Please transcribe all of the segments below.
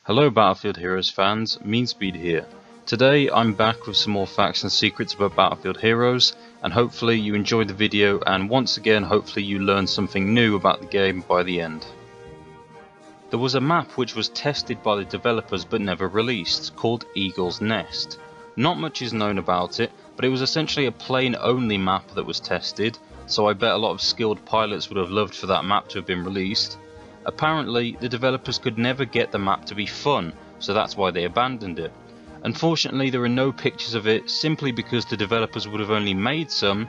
Hello Battlefield Heroes fans, MeanSpeed here. Today I'm back with some more facts and secrets about Battlefield Heroes, and hopefully you enjoyed the video, and once again hopefully you learned something new about the game by the end. There was a map which was tested by the developers but never released, called Eagle's Nest. Not much is known about it, but it was essentially a plane only map that was tested, so I bet a lot of skilled pilots would have loved for that map to have been released. Apparently, the developers could never get the map to be fun, so that's why they abandoned it. Unfortunately, there are no pictures of it simply because the developers would have only made some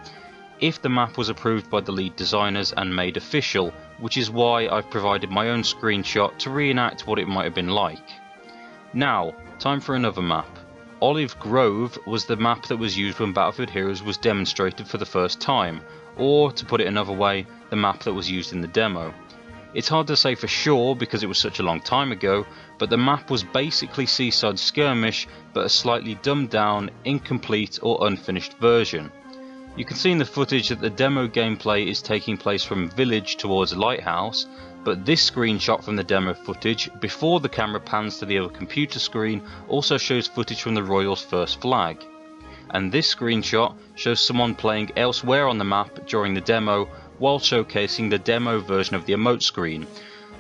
if the map was approved by the lead designers and made official, which is why I've provided my own screenshot to reenact what it might have been like. Now, time for another map. Olive Grove was the map that was used when Battlefield Heroes was demonstrated for the first time, or to put it another way, the map that was used in the demo. It's hard to say for sure because it was such a long time ago, but the map was basically Seaside Skirmish, but a slightly dumbed down, incomplete or unfinished version. You can see in the footage that the demo gameplay is taking place from village towards lighthouse, but this screenshot from the demo footage, before the camera pans to the other computer screen, also shows footage from the Royals' first flag. And this screenshot shows someone playing elsewhere on the map during the demo, while showcasing the demo version of the emote screen.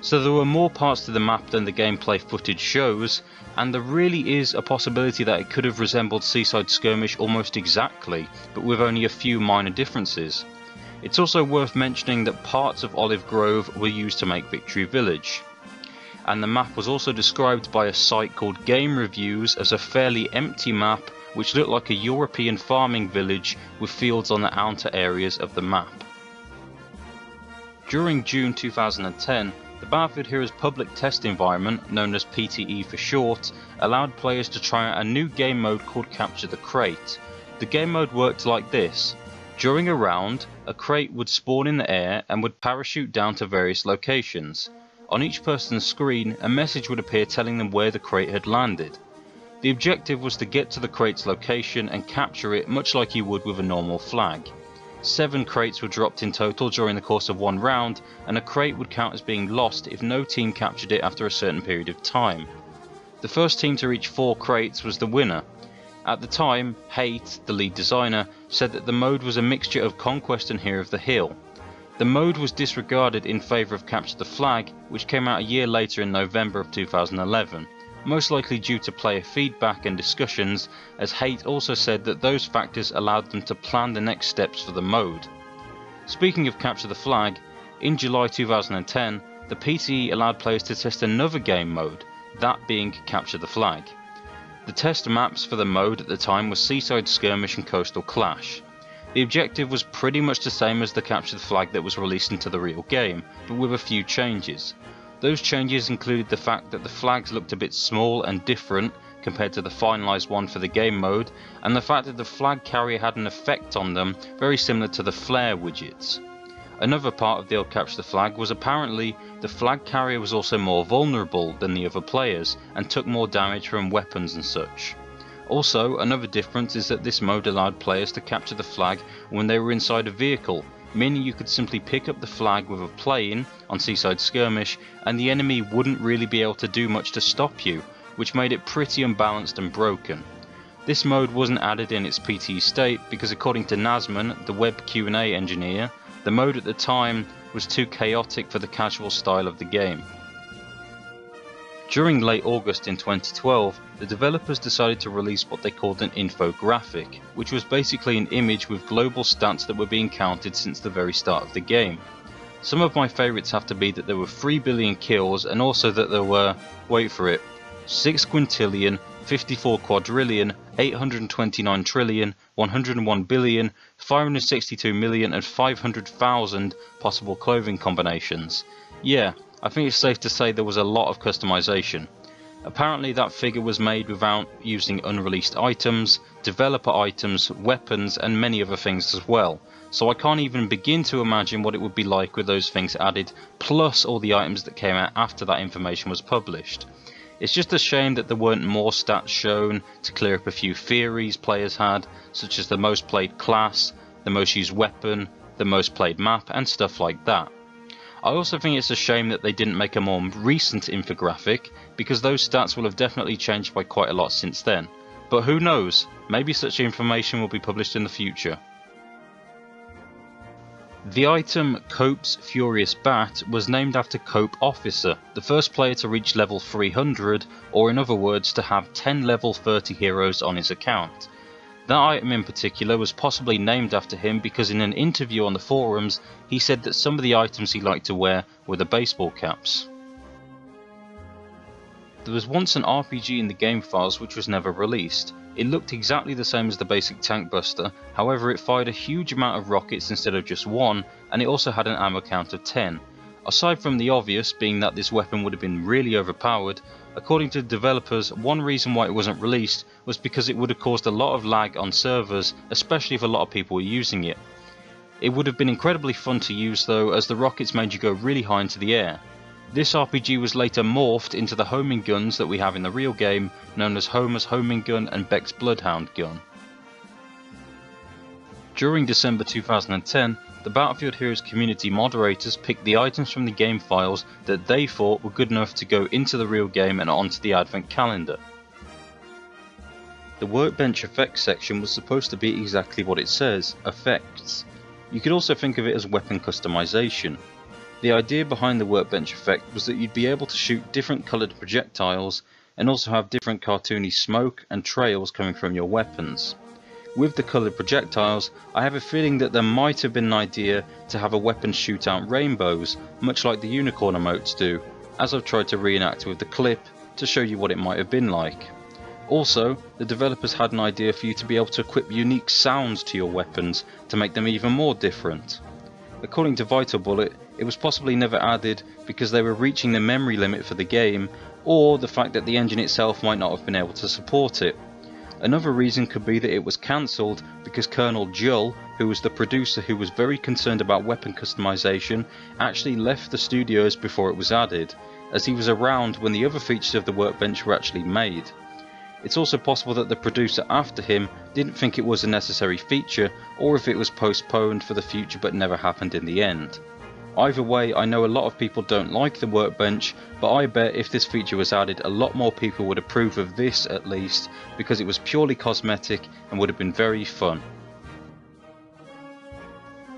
So there were more parts to the map than the gameplay footage shows, and there really is a possibility that it could have resembled Seaside Skirmish almost exactly, but with only a few minor differences. It's also worth mentioning that parts of Olive Grove were used to make Victory Village. And the map was also described by a site called Game Reviews as a fairly empty map which looked like a European farming village with fields on the outer areas of the map. During June 2010, the Battlefield Heroes public test environment, known as PTE for short, allowed players to try out a new game mode called Capture the Crate. The game mode worked like this. During a round, a crate would spawn in the air and would parachute down to various locations. On each person's screen, a message would appear telling them where the crate had landed. The objective was to get to the crate's location and capture it much like you would with a normal flag. 7 crates were dropped in total during the course of one round, and a crate would count as being lost if no team captured it after a certain period of time. The first team to reach 4 crates was the winner. At the time, Haight, the lead designer, said that the mode was a mixture of Conquest and Hero of the Hill. The mode was disregarded in favour of Capture the Flag, which came out a year later in November of 2011. Most likely due to player feedback and discussions, as Haight also said that those factors allowed them to plan the next steps for the mode. Speaking of Capture the Flag, in July 2010, the PTE allowed players to test another game mode, that being Capture the Flag. The test maps for the mode at the time were Seaside Skirmish and Coastal Clash. The objective was pretty much the same as the Capture the Flag that was released into the real game, but with a few changes. Those changes included the fact that the flags looked a bit small and different compared to the finalised one for the game mode, and the fact that the flag carrier had an effect on them very similar to the flare widgets. Another part of the old Capture the Flag was apparently the flag carrier was also more vulnerable than the other players and took more damage from weapons and such. Also, another difference is that this mode allowed players to capture the flag when they were inside a vehicle, meaning you could simply pick up the flag with a plane on Seaside Skirmish and the enemy wouldn't really be able to do much to stop you, which made it pretty unbalanced and broken. This mode wasn't added in its PTE state because, according to Nasman, the web Q&A engineer, the mode at the time was too chaotic for the casual style of the game. During late August in 2012, the developers decided to release what they called an infographic, which was basically an image with global stats that were being counted since the very start of the game. Some of my favourites have to be that there were 3 billion kills, and also that there were, wait for it, 6 quintillion, 54 quadrillion, 829 trillion, 101 billion, 562 million and 500,000 possible clothing combinations. Yeah, I think it's safe to say there was a lot of customization. Apparently that figure was made without using unreleased items, developer items, weapons and many other things as well, so I can't even begin to imagine what it would be like with those things added, plus all the items that came out after that information was published. It's just a shame that there weren't more stats shown to clear up a few theories players had, such as the most played class, the most used weapon, the most played map and stuff like that. I also think it's a shame that they didn't make a more recent infographic, because those stats will have definitely changed by quite a lot since then. But who knows, maybe such information will be published in the future. The item Cope's Furious Bat was named after Cope Officer, the first player to reach level 300, or in other words to have 10 level 30 heroes on his account. That item in particular was possibly named after him because in an interview on the forums he said that some of the items he liked to wear were the baseball caps. There was once an RPG in the game files which was never released. It looked exactly the same as the basic tank buster, however it fired a huge amount of rockets instead of just one, and it also had an ammo count of 10. Aside from the obvious, being that this weapon would have been really overpowered, according to the developers, one reason why it wasn't released was because it would have caused a lot of lag on servers, especially if a lot of people were using it. It would have been incredibly fun to use though, as the rockets made you go really high into the air. This RPG was later morphed into the homing guns that we have in the real game, known as Homer's homing gun and Beck's bloodhound gun. During December 2010, the Battlefield Heroes community moderators picked the items from the game files that they thought were good enough to go into the real game and onto the advent calendar. The Workbench Effect section was supposed to be exactly what it says, effects. You could also think of it as weapon customization. The idea behind the Workbench Effect was that you'd be able to shoot different coloured projectiles and also have different cartoony smoke and trails coming from your weapons. With the coloured projectiles, I have a feeling that there might have been an idea to have a weapon shoot out rainbows, much like the unicorn emotes do, as I've tried to reenact with the clip to show you what it might have been like. Also, the developers had an idea for you to be able to equip unique sounds to your weapons to make them even more different. According to Vital Bullet, it was possibly never added because they were reaching the memory limit for the game, or the fact that the engine itself might not have been able to support it. Another reason could be that it was cancelled because Colonel Jull, who was the producer who was very concerned about weapon customization, actually left the studios before it was added, as he was around when the other features of the workbench were actually made. It's also possible that the producer after him didn't think it was a necessary feature, or if it was postponed for the future but never happened in the end. Either way, I know a lot of people don't like the workbench, but I bet if this feature was added, a lot more people would approve of this at least, because it was purely cosmetic and would have been very fun.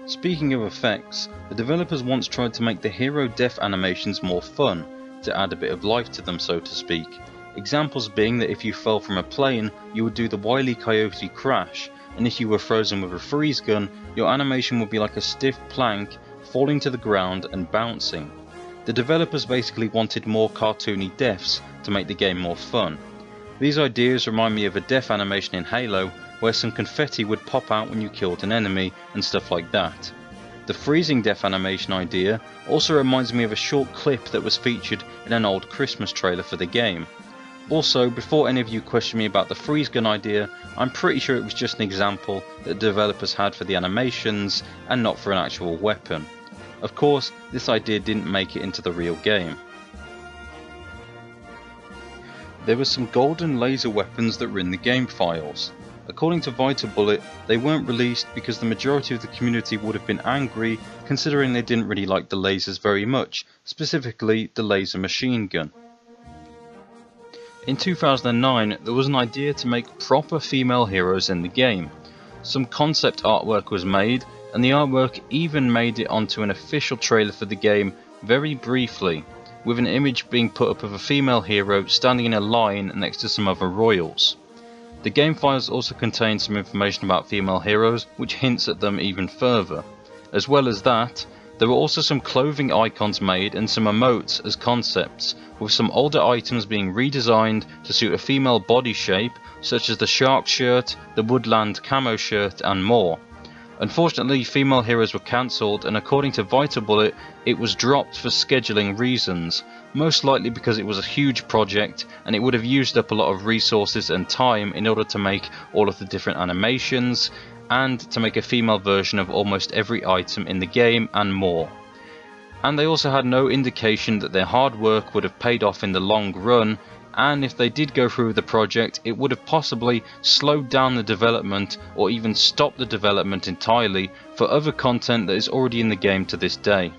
Speaking of effects, the developers once tried to make the hero death animations more fun, to add a bit of life to them so to speak. Examples being that if you fell from a plane, you would do the Wile E. Coyote crash, and if you were frozen with a freeze gun, your animation would be like a stiff plank falling to the ground and bouncing. The developers basically wanted more cartoony deaths to make the game more fun. These ideas remind me of a death animation in Halo where some confetti would pop out when you killed an enemy and stuff like that. The freezing death animation idea also reminds me of a short clip that was featured in an old Christmas trailer for the game. Also, before any of you question me about the freeze gun idea, I'm pretty sure it was just an example that developers had for the animations and not for an actual weapon. Of course, this idea didn't make it into the real game. There were some golden laser weapons that were in the game files. According to Vital Bullet, they weren't released because the majority of the community would have been angry, considering they didn't really like the lasers very much, specifically the laser machine gun. In 2009, there was an idea to make proper female heroes in the game. Some concept artwork was made, and the artwork even made it onto an official trailer for the game very briefly, with an image being put up of a female hero standing in a line next to some other royals. The game files also contain some information about female heroes which hints at them even further. As well as that, there were also some clothing icons made and some emotes as concepts, with some older items being redesigned to suit a female body shape, such as the shark shirt, the woodland camo shirt and more. Unfortunately, female heroes were cancelled, and according to Vital Bullet, it was dropped for scheduling reasons, most likely because it was a huge project and it would have used up a lot of resources and time in order to make all of the different animations, and to make a female version of almost every item in the game and more. And they also had no indication that their hard work would have paid off in the long run, and if they did go through with the project, it would have possibly slowed down the development or even stopped the development entirely for other content that is already in the game to this day.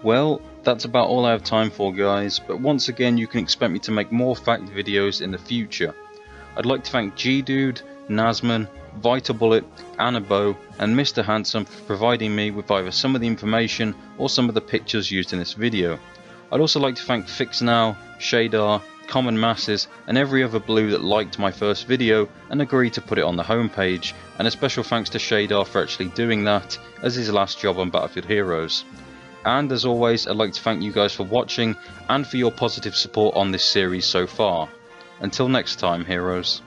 Well, That's about all I have time for, guys, but once again you can expect me to make more fact videos in the future. I'd like to thank G-Dude, Nazman, Vitalbullet, Annabo and Mr. Handsome for providing me with either some of the information or some of the pictures used in this video. I'd also like to thank FixNow, Shadar, Common Masses and every other blue that liked my first video and agreed to put it on the homepage, and a special thanks to Shadar for actually doing that as his last job on Battlefield Heroes. And as always, I'd like to thank you guys for watching and for your positive support on this series so far. Until next time, heroes.